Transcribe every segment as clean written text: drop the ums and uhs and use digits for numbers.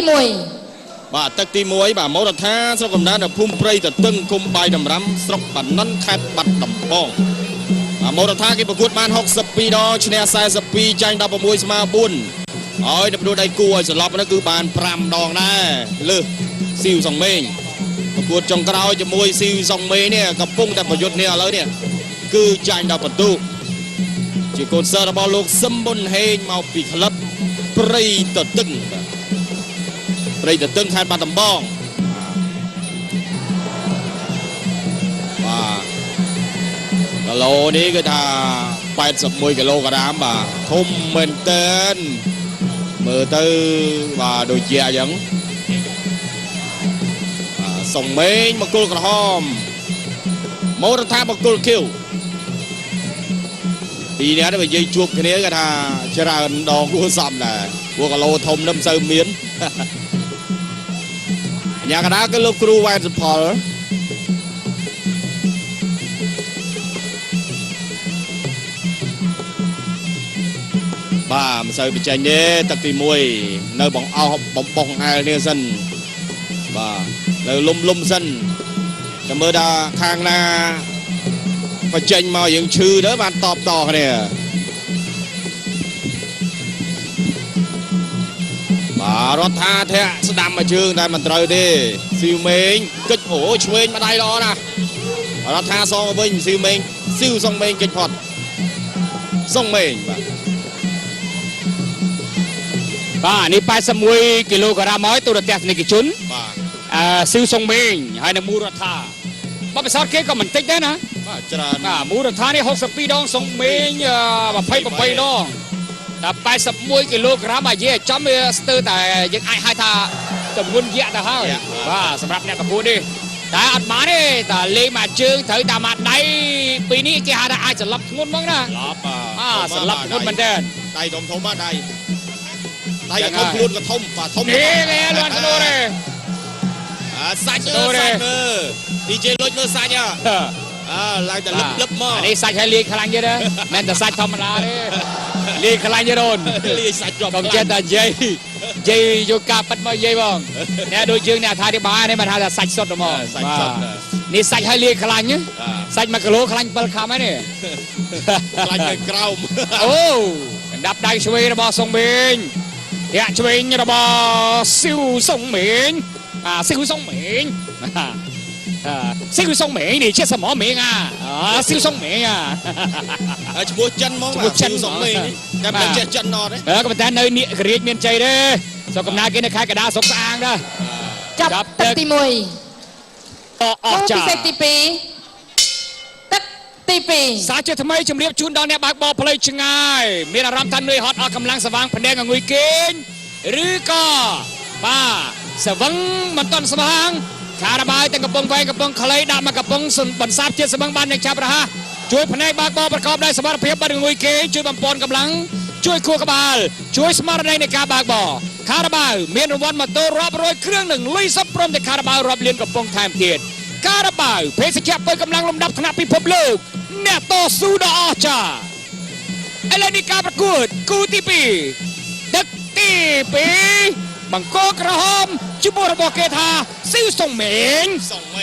มวยបាទទឹកទី1បាទមរថាស្រុកកំណើតនៅភូមិព្រៃតតឹងគុំបាយដំរាំស្រុកបាណន់ខេត្តបាត់ដំបងមរថាគេប្រកួតបាន62ដងឈ្នះ42ចាញ់16ស្មើ4ហើយនៅព្រោះដៃគូឲ្យសន្លប់នោះគឺបាន5ដងដែរលើសស៊ីវសងមេងប្រកួតចុងក្រោយជាមួយស៊ីវសងមេងនេះកំពុងតែប្រយុទ្ធនេះឥឡូវនេះគឺចាញ់10បន្ទុកជាកូនសិស្សរបស់លោកសឹមប៊ុនហេងមកពីក្លឹបព្រៃតតឹងព្រៃតតឹងខេត្តបាត់ដំបងបាទគីឡូនេះគឺថា81គីឡូក្រាមបាទធំមែនតើមើលទៅបាទដូចជាអញ្ចឹងសុងមេងមកគល់ក្រហមមរថាមកគល់ខៀវពីនេះបើនិយាយជួបគ្នាគេថាច្រើនដងគួរសមដែរព្រោះគីឡូធំនឹងមិនសូវមានញ៉ាកដាគឺលោកគ្រូវ៉ែនសុផលបាទមិនសូវបញ្ចេញទេទឹកទី1នៅបងអោសបំបងអែលនេះសិនបាទនៅលំសិនតែមើលថាខាងណាបញ្ចេញមកយើងឈឺទៅបានតបតគ្នាបាទរដ្ឋាធៈស្ដាំមកជើងតែមិនត្រូវទេស៊ីវមេងគិចអូឆ្វេងម្ដាយល្អណាស់រដ្ឋាសងវិញស៊ីវមេងស៊ីវសងមេងគិចផុតសងមេងបាទនេះ81គីឡូក្រាមហើយទូរទស្សនិកជនបាទស៊ីវសងមេងហើយនៅមូរដ្ឋាបបិសោតគេក៏មិនតិចដែរណាបាទច្រើនបាទមូរដ្ឋានេះ62ដងសងមេង28ដងដល់81គីឡូក្រាមអាយេចំវាស្ទើរតែយើងអាចហៅថាទម្ងន់យៈទៅហើយបាទសម្រាប់អ្នកប្រកួតនេះតែអត់បានទេតែលេងមកជើងត្រូវតែមកដៃពីនេះគេហៅថាអាចសន្លប់ធ្ងន់ហ្មងណាសន្លប់ធ្ងន់មែនតើដៃធំបាទដៃធំខ្លួនក៏ធំបាទធំនេះគេលន់ស្នូរទេសាច់មើលឌីជេលុចមើលសាច់ឡើងតែលឹបមកនេះសាច់ឲ្យលាយខ្លាញ់ទេមិនតែសាច់ធម្មតាទេលាយខ្លាញ់ទេដូនលាយសាច់ជាប់កុំចិត្តតែនិយាយយកការប៉ិតមកនិយាយបងអ្នកដូចយើងអ្នកថាទីបាយនេះមិនថាសាច់សុទ្ធហ្មងសាច់សុទ្ធនេះសាច់ឲ្យលាយខ្លាញ់សាច់1គីឡូខ្លាញ់7ខាំហើយនេះខ្លាញ់ទៅក្រោមអូកណ្ដាប់ដៃឆ្វេងរបស់សុងមេងធាក់ឆ្វេងរបស់ស៊ីវសុងមេងស៊ីវសុងមេងស៊ីវសុងមេងនេះជាសមមេងស៊ីវសុងមេងឈ្មោះចិនហ្មងឈ្មោះចិនសុងមេងតែមិនចេះចិនណតទេក៏ប៉ុន្តែនៅនាគរាជមានជ័យទេស្រុកកំណើតគេនៅខេត្តកណ្ដាលស្រុកស្អាងដែរចាប់ទឹកទី1អស្ចារ្យពិសេសទី2ទឹកទី2សាជាថ្មីជម្រាបជូនដល់អ្នកបើកបរផ្លូវឆ្ងាយមានអារម្មណ៍ថានឿយហត់អស់កម្លាំងស្វាងភ្នែកអង្គុយគេងឬក៏បាទស្វឹងមិនទាន់ស្វាងខារ៉ាបាវទាំងកំពុងវែងកំពុងខ្លីដាក់មកកំពុងបន្សាបជាតិស្វឹងបានយ៉ាងឆាប់រហ័សជួយភ្នែកបើកបរប្រកបដោយសមត្ថភាពបិទអង្គុយគេងជួយបំពន់កម្លាំងជួយខួរក្បាលជួយស្មារតីនៃការបើកបរខារ៉ាបាវមានរង្វាន់ម៉ូតូរាប់រយគ្រឿងនិងលុយសុទ្ធព្រមទាំងខារ៉ាបាវរាប់លានកំពុងថែមទៀតខារ៉ាបាវភេសជ្ជៈបើកម្លាំងលំដាប់ថ្នាក់ពិភពលោកអ្នកតស៊ូដ៏អស្ចារ្យឥឡូវនេះការប្រកួតគូទី2ទឹកទី2បង្កក្រហមជាមួយរបស់គេថាស៊ីវសុងមេង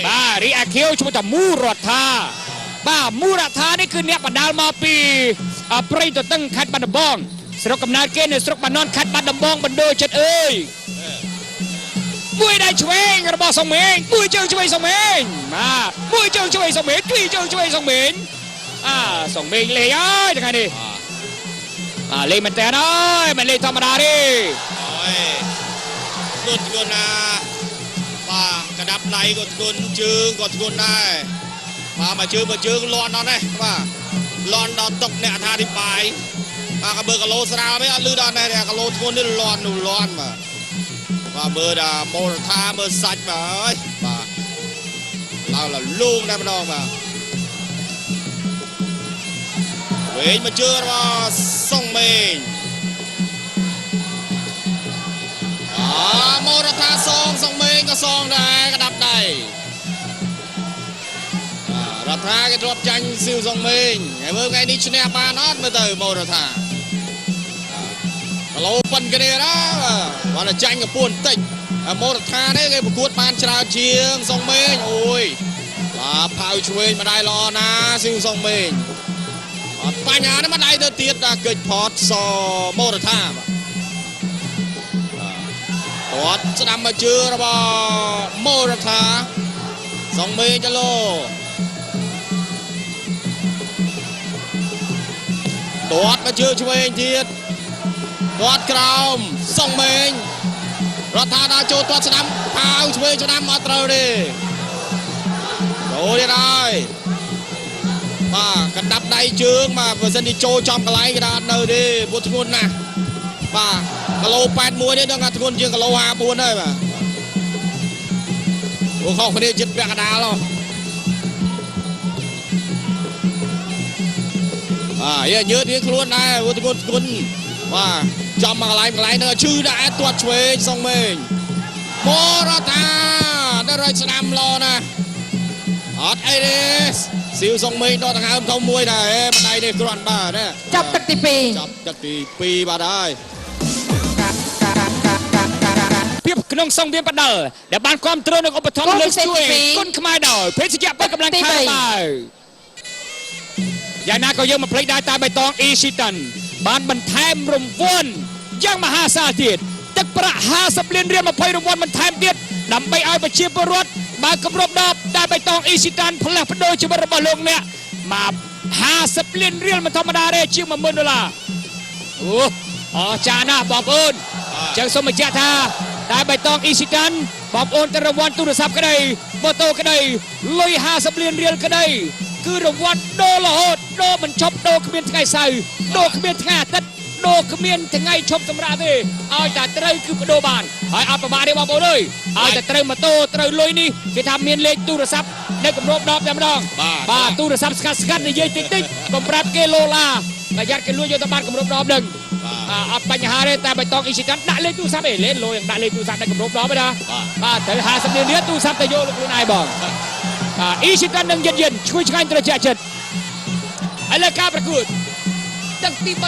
បាទរីអាខៀវជាមួយតាមូរដ្ឋាបាទមូរដ្ឋានេះគឺអ្នកបណ្ដាលមកពីព្រៃតតឹងខេត្តបាត់ដំបងស្រុកកំណើតគេនៅស្រុកបាណន់ខេត្តបាត់ដំបងបណ្ដូលចិត្តអើយមួយដៃឆ្វេងរបស់សុងមេងមួយជើងឆ្វេងសុងមេងបាទមួយជើងឆ្វេងសុងមេងពីរជើងឆ្វេងសុងមេងសុងមេងលេងហើយថ្ងៃនេះលេងមែនតើអើយមិនលេងធម្មតាទេអូយធ្ងន់ណាបាទកដាប់ដៃក៏ធ្ងន់ជើងក៏ធ្ងន់ដែរបាទមកជើងលាន់ដល់នេះបាទលាន់ដល់តុកអ្នកអត្ថាធិប្បាយបាទក៏មើលគីឡូស្រាលទេអត់លឺដល់នេះគីឡូធ្ងន់នេះលាន់បាទមើលដល់មូលដ្ឋានមើលសាច់បាទអើយបាទឡើងលូងតែម្ដងបាទវិញមកជើងរបស់សុងមេងមូលដ្ឋានសុងមេងក៏សងដែរក្តាប់ដៃរដ្ឋាគេទ្របចាញ់ស៊ីវសុងមេងហើយមើលថ្ងៃនេះឈ្នះបានអត់មើលទៅមូលរដ្ឋាគីឡូប៉ុនគ្នាណាបាទគាត់ចាញ់កពួនតិច មោរថានេះគេប្រកួតបានច្រើនជាងសុងមេងអូយបាទផៅឆ្វេងម្ដាយល្អណាស៊ីវសុងមេងអត់បញ្ហានេះម្ដាយទៅទៀតដល់កិច្ចផតសមោរថាបាទគាត់ស្ដាំមកជើរបស់មោរថាសុងមេងទៅលោគាត់មកជើឆ្វេងទៀតគាត់ក្រោមសុងមេងរដ្ឋាដល់ចូលទាត់ស្ដាំផៅឆ្វេងស្ដាំអត់ត្រូវទេចូលទៀតហើយបាទកណ្ដាប់ដៃជើងបាទបើសិនជាចូលចំកន្លែងគេថាអត់នៅទេព្រោះធ្ងន់ណាស់បាទគីឡូ81នេះដឹងថាធ្ងន់ជាងគីឡូ54ហើយបាទអូខុសគ្នាចិត្តពាក់កណ្ដាលហ៎ញើតវាខ្លួនដែរព្រោះធ្ងន់បាទចំមកកន្លែងហ្នឹងឈឺដែរទាត់ឆ្វេងសុងមេងមរថាដល់រយស្ដាំល្អណាស់អត់អីទេស៊ីវសុងមេងដកដង្ហើមធំមួយដែរម្ដាយនេះគ្រាន់បាទណាចាប់ទឹកទី2ចាប់ទឹកទី2បាទហើយភាពក្នុងសង្វៀនបដិលដែលបានគ្រប់គ្រងនឹងឧបត្ថម្ភលើកជួយគុណខ្មែរដោយភេសជ្ជៈពេលកម្លាំងខាងបាយយ៉ាងណាក៏យើងមិនភ្លេចដែរតែបៃតងអ៊ីស៊ីតាន់បានបន្ថែមរង្វាន់យ៉ាងមហាសាលទៀតទឹកប្រាក់50លានរៀល20រង្វាន់បន្ថែមទៀតដើម្បីឲ្យប្រជាពលរដ្ឋបើគម្រប់10ដែលបៃតងអ៊ីស៊ីតាន់ផ្លាស់ប្ដូរជីវិតរបស់លោកអ្នកមក50លានរៀលមិនធម្មតាទេជាង$10000អូអស្ចារ្យណាស់បងប្អូនចឹងសូមបញ្ជាក់ថាតែបៃតងអ៊ីស៊ីតាន់បងប្អូនទៅរង្វាន់ទូរស័ព្ទក្តីម៉ូតូក្តីលុយ50លានរៀលក្តីគឺរង្វាន់ដូររហូតដូរមិនឈប់ដូរគ្មានថ្ងៃសៅរ៍ដូរគ្មានថ្ងៃអាទិត្យដូរគ្មានថ្ងៃឈប់សម្រាកទេឲ្យតែត្រូវគឺបដូរបានហើយអត់ប្រមាថទេបងប្អូនអើយឲ្យតែត្រូវម៉ូតូត្រូវលុយនេះគេថាមានលេខទូរស័ព្ទនៅគម្រប10តែម្ដងបាទទូរស័ព្ទស្កាត់និយាយតិចតិចកុំប្រាប់គេឡូឡាប្រយ័ត្នគេលួចយកទៅបានគម្រប10ដឹងអត់បញ្ហាទេតែបៃតងអ៊ីស៊ីតាន់ដាក់លេខទូរស័ព្ទឯងលេខលុយដាក់លេខទូរស័ព្ទនៅគម្រប10ឯណាបាទត្រូវ50លានរៀលទូរស័ព្ទទៅយកលោកខ្លួនឯងបងអ៊ីស៊ីតាន់នឹងយិនឈ្ងុយឆ្ងាញ់ត្រជាក់ចិត្តឥឡូវការប្រកួតទឹកទី3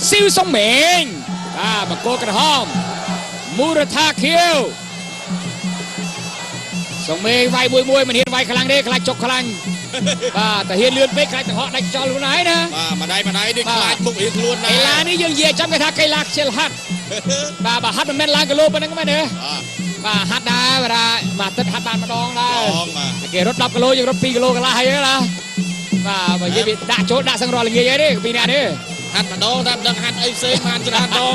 ស៊ីវសុងមេងបង្គោលក្រហមមូរថាខៀវសុងមេងវាយមួយមិនហ៊ានវាយខ្លាំងទេខ្លាចចុកខ្លាំងបាទតែហ៊ានលឿនពេកខ្លាចទៅហក់ដាច់ចោលខ្លួនឯងណាបាទម្ដាយនេះខ្លាចមុខរៀងខ្លួនណាកីឡានេះយើងនិយាយចាំគេថាកីឡាខ្ជិលហាត់បាទហាត់មិនមែនឡើងគីឡូប៉ុណ្ណឹងមែនទេបាទហាត់ដែរបាទទឹកហាត់បានម្ដងដែរគេរត់10គីឡូយើងរត់2គីឡូកន្លះហើយណាបាទបើនិយាយដាក់ចូលដាក់សឹងរាល់ល្ងាចអីទេពីអ្នកនេះហាត់ម្ដងតែមិនដឹងហាត់អីផ្សេងបានច្រើនដង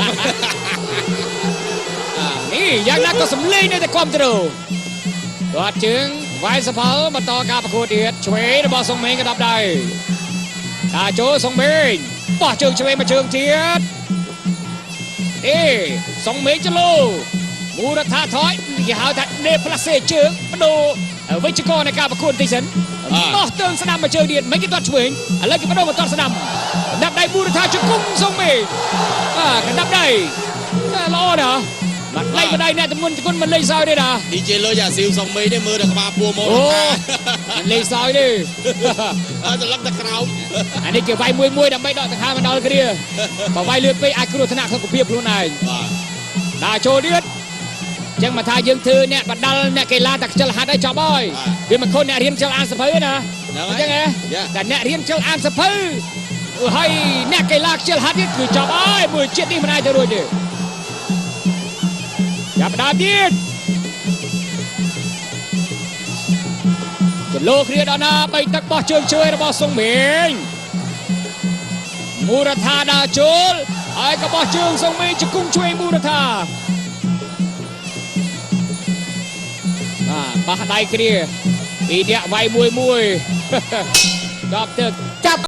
នេះយ៉ាងណាក៏សំលេងនៅតែគ្រប់គ្រងគាត់ជើងវាយសផលបន្តការប្រកួតទៀតឆ្វេងរបស់សុងមេងក៏10ដែរដាក់ចូលសុងមេងបោះជើងឆ្វេងមកជើងទៀតសុងមេងចលោមូរថាថយគេហៅថាដេផ្លាសេជើងបដូរវិជ្ជករនៃការប្រកួតបន្តិចសិនបោះទើងស្ដាំមកជើងទៀតមិនគេទាត់ឆ្វេងឥឡូវគេបដូរមកទាត់ស្ដាំដាក់ដៃមូរថាជង្គង់សុងមេងកណ្ដាប់ដៃល្អណាស់ម្ដាយអ្នកទម្ងន់មិនលេងសើចទេណាឌីជេលុយអាស៊ីវសុងមេងនេះមើលតែក្បាលពួរមកមិនលេងសើចទេត្រឡប់តែក្រោមអានេះគេវាយមួយដើម្បីដកដង្ហើមមកដល់គ្រាបើវាយលឿនពេកអាចគ្រោះថ្នាក់សុខភាពខ្លួនឯងដាក់ចូលទៀតចឹងមកថាយើងធ្វើអ្នកបដាល់អ្នកកីឡាតែខ្ជិលហាត់ឲ្យចប់ហើយវាមិនខុសអ្នករៀនខ្ជិលអានសភៅទេណាអញ្ចឹងហ៎តែអ្នករៀនខ្ជិលអានសភៅហើយអ្នកកីឡាខ្ជិលហាត់ទៀតគឺចប់ហើយមួយជាតិនេះមិនអាចទៅរួចទេចាប់ដើមទៀតចលោគ្រាដល់ណាបីទឹកបោះជើងជួយរបស់សុងមេងមូរថាដល់ចូលហើយក៏បោះជើងសុងមេងជង្គង់ជួយមូរថាបោះដៃគ្រាពីអ្នកវាយមួយដល់ទឹកចាប់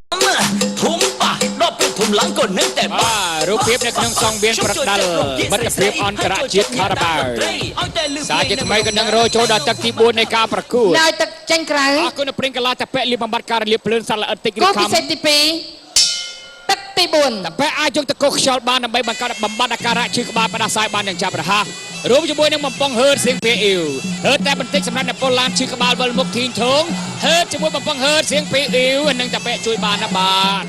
ធំប៉ះដល់ពេលធំឡើងក៏នៅតែរូបភាពនៅក្នុងសង្វៀនប្រដាល់មិត្តភាពអន្តរជាតិខារ៉ាបាវសាជាថ្មីក៏នឹងរចូលដល់ទឹកទី4នៃការប្រកួតដោយទឹកចេញក្រៅអរគុណព្រិងកលាតាប៉ែលៀបបំបត្តិការរលាបភ្លើងសត្វល្អិតតិចរីខំពិសេសទី2ទឹកទី4តាប៉ែអាចយកទឹកកកខ្យល់បានដើម្បីបង្កើតបំបត្តិអាការៈឈឺក្បាលផ្ដាសាយបានយ៉ាងឆាប់រហ័សរួមជាមួយនឹងបំពង់ហឺតសៀងភីអ៊ីវហឺតតែបន្តិចសម្រាប់អ្នកពលឡានឈឺក្បាលវិលមុខធីងធងហឺតជាមួយបំពង់ហឺតសៀងភីអ៊ីវនិងតាប៉ែជួយបានណាបាទ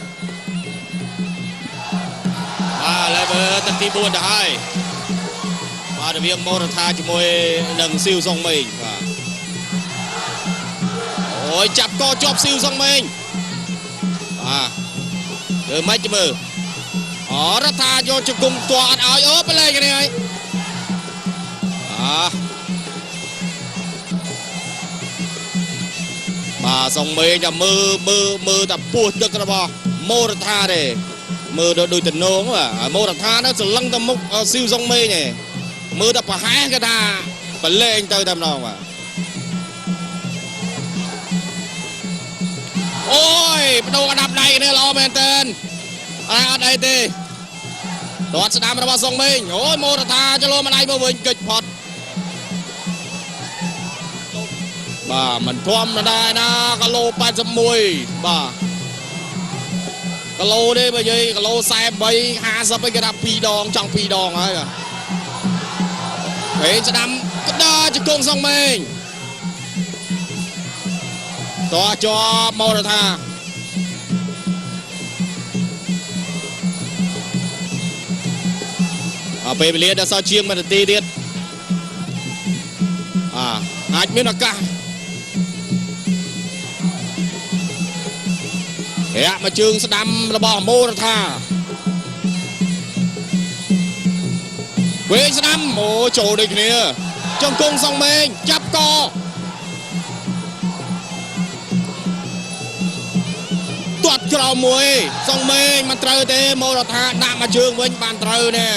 ឥឡូវមើលទឹកទី4ទៅហើយ បាទរបៀបមរថាជាមួយនឹងស៊ីវសុងមេងបាទអូយចាប់កជាប់ស៊ីវសុងមេងបាទធ្វើម៉េចទៅមើលរដ្ឋាយកជង្គង់ទាត់អត់ឲ្យអូប្រឡែងគ្នាហើយបាទសុងមេងតែមើលតែពោះទឹករបស់មរថាទេមើលដូចតំណងមរថានៅសលឹងទៅមុខស៊ីវសុងមេងឯងមើលតែប្រហែលគេថាប្រឡែងទៅតែម្ដងបាទអូយបដូរអាដាប់ដៃគ្នាល្អមែនតើអត់អីទេទាត់ស្ដាំរបស់សុងមេងអូយមរថាចលោម្ដាយមកវិញកិច្ចផុតបាទមិនធម្មតាណាគីឡូ81បាទគីឡូទេបើនិយាយគីឡូ43 50គេថា2ដងចង់2ដងហើយពេលស្ដាំក្តារជង្គង់សុងមេងតោះជាប់មរថាពេលវេលាដល់សល់ជាង1នាទីទៀតអាចមានឱកាសមកជើងស្ដាំរបស់មរថាវិញស្ដាំអូចូលដូចគ្នាជង្គង់សុងមេងចាប់កទាត់ក្រោមមួយសុងមេងមិនត្រូវទេមរថាដាក់មកជើងវិញបានត្រូវទេ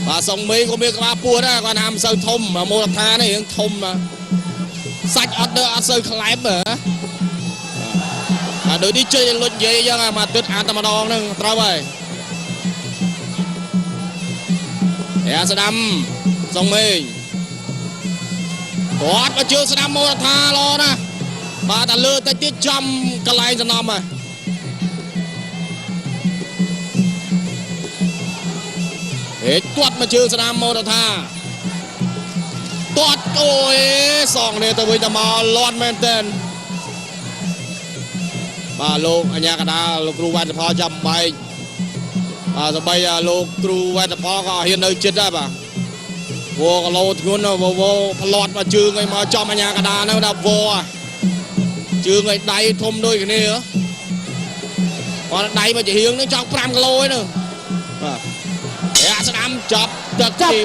បាទសុងមេងក៏មានក្បាលពោះដែរគាត់ថាមិនសូវធំមរថានេះរឿងធំសាច់អត់សូវខ្លែបដូចនេះជ័យលុចនិយាយអញ្ចឹងមកទឹកអាតែម្ដងហ្នឹងត្រូវហើយស្ដាំសុងមេងគាត់មកជើងស្ដាំមរថាល្អណាស់បាទតែលើតិចទៀតចំកន្លែងសំណំហើយទាត់មកជើងស្ដាំមរថាទាត់អូយសងនេះទៅវិញទៅមកលាន់មែនទែនបាទលោកអញ្ញាកដាលោកគ្រូវ៉ែនផលចាំបែកបាទសបីលោកគ្រូវ៉ែនផលក៏ហ៊ាននៅចិត្តដែរបាទវោគីឡូធ្ងន់វោផ្លាត់មកជើងឲ្យមកចំអញ្ញាកដាហ្នឹងដល់វោជើងឲ្យដៃធំដូចគ្នាគាត់ដៃមកជារៀងហ្នឹងចង់5គីឡូហ្នឹងបាទស្ដាំចាប់ទឹកទី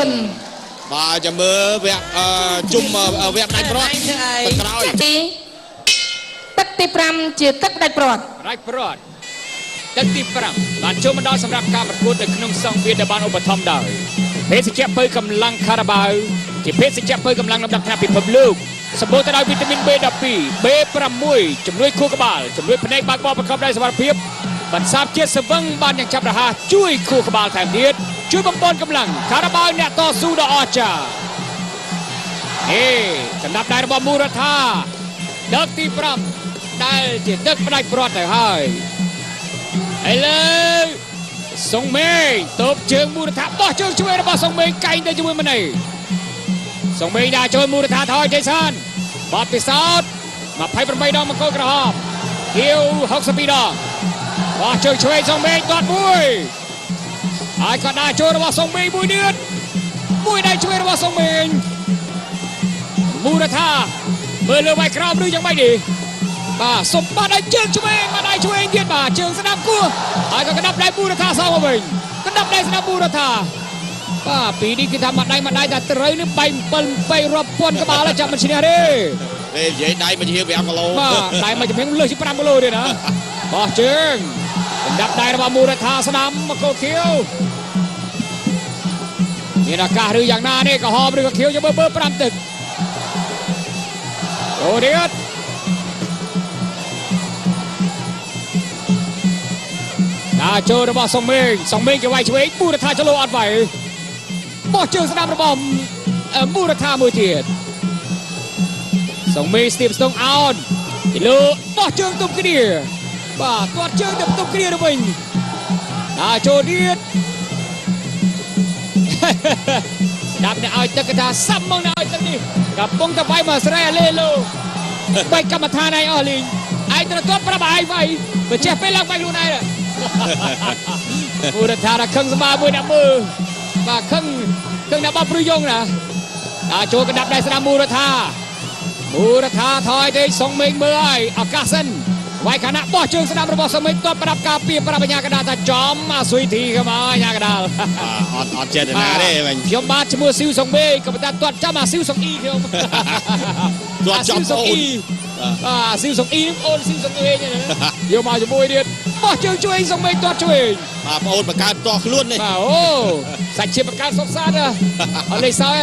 4បាទចាំមើលវគ្គជុំវគ្គដាច់ព្រាត់ទឹកក្រោយទឹកទី5ជាទឹកដាច់ព្រាត់ទឹកទី5បានចូលមកដល់សម្រាប់ការប្រកួតនៅក្នុងសង្វៀនដែលបានឧបត្ថម្ភដោយភេសជ្ជៈពៅកម្លាំងខារ៉ាបាវជាភេសជ្ជៈពៅកម្លាំងលំដាប់ថ្នាក់ពិភពលោកសម្បូរទៅដោយវីតាមីន B12 B6 ជំនួយខួរក្បាលជំនួយភ្នែកបើកបរប្រកបដោយសុវត្ថិភាពបន្សាបជាតិសវឹងបានយ៉ាងឆាប់រហ័សជួយខួរក្បាលថែមទៀតជួយបំពេញកម្លាំងខារ៉ាបាវអ្នកតស៊ូដ៏អស្ចារ្យចំណាប់ដៃរបស់មូរដ្ឋាដឹកទី5ដែលជាដឹកផ្ដាច់ព្រាត់ទៅហើយឥឡូវសុងមេងតបជើងមូរដ្ឋាបោះជើងឆ្វេងរបស់សុងមេងកែងទៅជាមួយម្នេសុងមេងដាក់ចូលមូរដ្ឋាថយទេសានបត់ពិសោធន៍28ដងមកគោលក្រហមហៀវ62ដងបោះជើងឆ្វេងសុងមេងទាត់មួយហើយក៏ដាក់ចូលរបស់សុងមេងមួយទៀតមួយដៃឆ្វេងរបស់សុងមេងមូរដ្ឋាមើលលើវាយក្រោមឬយ៉ាងម៉េចនេះបាទសុំបាត់ដៃជើងឆ្វេងបាត់ដៃឆ្វេងទៀតបាទជើងស្ដាប់គោះហើយក៏កណ្ដាប់ដៃមូរដ្ឋាសងមកវិញកណ្ដាប់ដៃស្ដាប់មូរដ្ឋាបាទពីនេះគឺថាមួយដៃតែត្រូវនេះ3 7 8រាប់ពាន់ក្បាលចាប់មិនឈ្នះទេពេលនិយាយដៃមកជា5គីឡូបាទដៃមកជាលើសជា5គីឡូទៀតណាបោះជើងកណ្ដាប់ដៃរបស់មូរដ្ឋាស្ដាំមកកោខៀវមានឱកាសឬយ៉ាងណានេះក៏ហមឬក៏ខៀវយកបើ5ទឹកអូទៀតដាក់ចូលរបស់សុងមេងគេវាយឆ្វេងមូរដ្ឋាចលោអត់វាយបោះជើងស្ដាំរបស់មូរដ្ឋាមួយទៀតសុងមេងស្ទាបស្ទងអោនទីលើបោះជើងទប់គ្នាបាទទាត់ជើងទៅទប់គ្នាទៅវិញដាក់ចូលទៀតស្ដាប់អ្នកឲ្យទឹកគេថាសាប់មកអ្នកឲ្យទឹកនេះកំពុងតែវាយមកស្រែលេឡូបែកកម្មដ្ឋានឯងអស់លីងឯងត្រូវទាត់ប្រាប់ឯងវាយបើចេះពេលឡើងវាយខ្លួនឯង មូរថាខឹងសម្បាមួយដាក់មើលបាទខឹងដាក់បោះព្រឺយងណាដល់ចូលកណ្ដាប់ដៃស្ដាំមូរថាថយទៅសុងមេងមើលហើយឱកាសសិនវាយខណៈបោះជើងស្ដាំរបស់សុងមេងទាត់ប្រាប់ការពារប្រាប់បញ្ញាកដាលថាចំអាស៊ុយធីក៏មកញ្ញាកដាល អត់ចេតនាទេវិញ ខ្ញុំបាទឈ្មោះស៊ីវសុងមេក៏ប៉ុន្តែទាត់ចាំអាស៊ីវសុងអ៊ីខ្ញុំ ទាត់ចំអូន ស៊ីវសុងអ៊ីអូនស៊ីវសុងអ៊ីយកមកជាមួយទៀតបោះជើងជួយសុងមេទាត់ជួយ បាទបងអូនបង្កើតតោះខ្លួននេះ បាទអូសាច់ជាបង្កើតសុខសាន្តអត់លេសោយ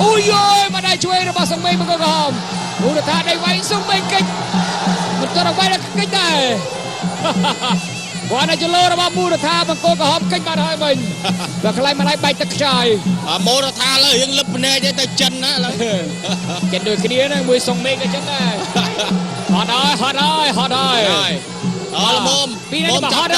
អូយយមកដៃជួយរបស់សុងមេមកក៏ហមមូលដ្ឋានដៃវាយសុងមេកិច្ចមិនទាន់អ្វីដល់កិច្ចដែរគាត់នៅចលើរបស់មូលដ្ឋានបង្គោលក៏ហមកិច្ចបាត់ហើយមិញដល់ខ្លាយមកដៃបែកទឹកខ្ចាយ មោរដ្ឋាលើរៀងលឹបភ្នែកទៅចិនណាឥឡូវ ចិនដូចគ្នាហ្នឹងមួយសុងមេក៏ចឹងដែរហត់ហើយអលមុំ ពីនេះមកហត់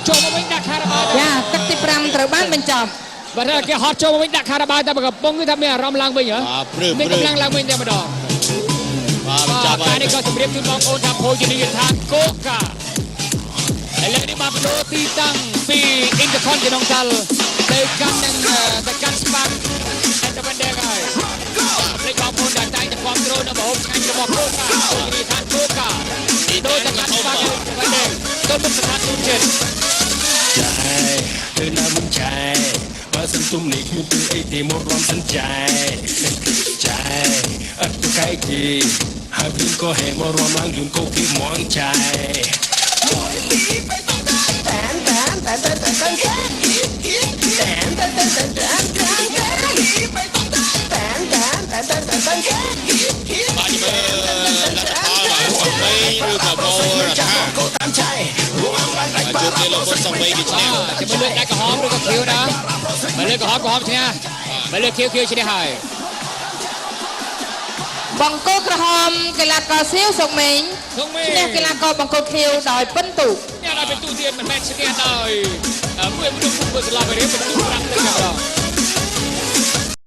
ចូលមកវិញដាក់ខារ៉ាបាវ យ៉ាទឹកទី5ត្រូវបានបញ្ចប់ បើថាគេហត់ចូលមកវិញដាក់ខារ៉ាបាវតែកំពុងគឺថាមានអារម្មណ៍ឡើងវិញហ៎ ព្រឺ មានកម្លាំងឡើងវិញតែម្ដង បាទចាប់ តែ ហើយ នេះក៏ជម្រាបជូនបងប្អូនថាភោជនីយដ្ឋានកូកាឥឡូវនេះបានបដូរទីតាំងពី Intercontinental ទៅកាន់ស្ប៉ាន់តែមិនដឹងហើយព្រៃបងប្អូនដែលតែងតែគ្រប់គ្រងនៅម្ហូបឆ្ងាញ់របស់កូកាភោជនីយដ្ឋានកូកាដូចតែកាន់ស្ប៉ាន់មិនដឹងទៅមុខស្ថានទូតចិត្ត เธอหน้ามุ่งใจว่าสันตุ้มนี่คือตัวไอ้ที่มดร้อนสันใจอัดตัวใครจีหากยืนก็แห่มารวมร่างยืนก็คิดมองใจជួបគ្នាលោកសុងមេគេឈ្នះ จะมาเลือกได้กระหอมหรือกับเขียวนะมาเลือกกระหอมชนะมาเลือกเขียวชนะให้ បង្គោលក្រហមកីឡាករសៀវសុងមេងឈ្នះកីឡាករបង្គោលខៀវដោយពិនទូ เนี่ยเราเป็นตู้เตียนมันแมนชนะได้เมื่อมันดูฟุตบอลสลับไปเรื่อยเป็นตู้รักเลยครับ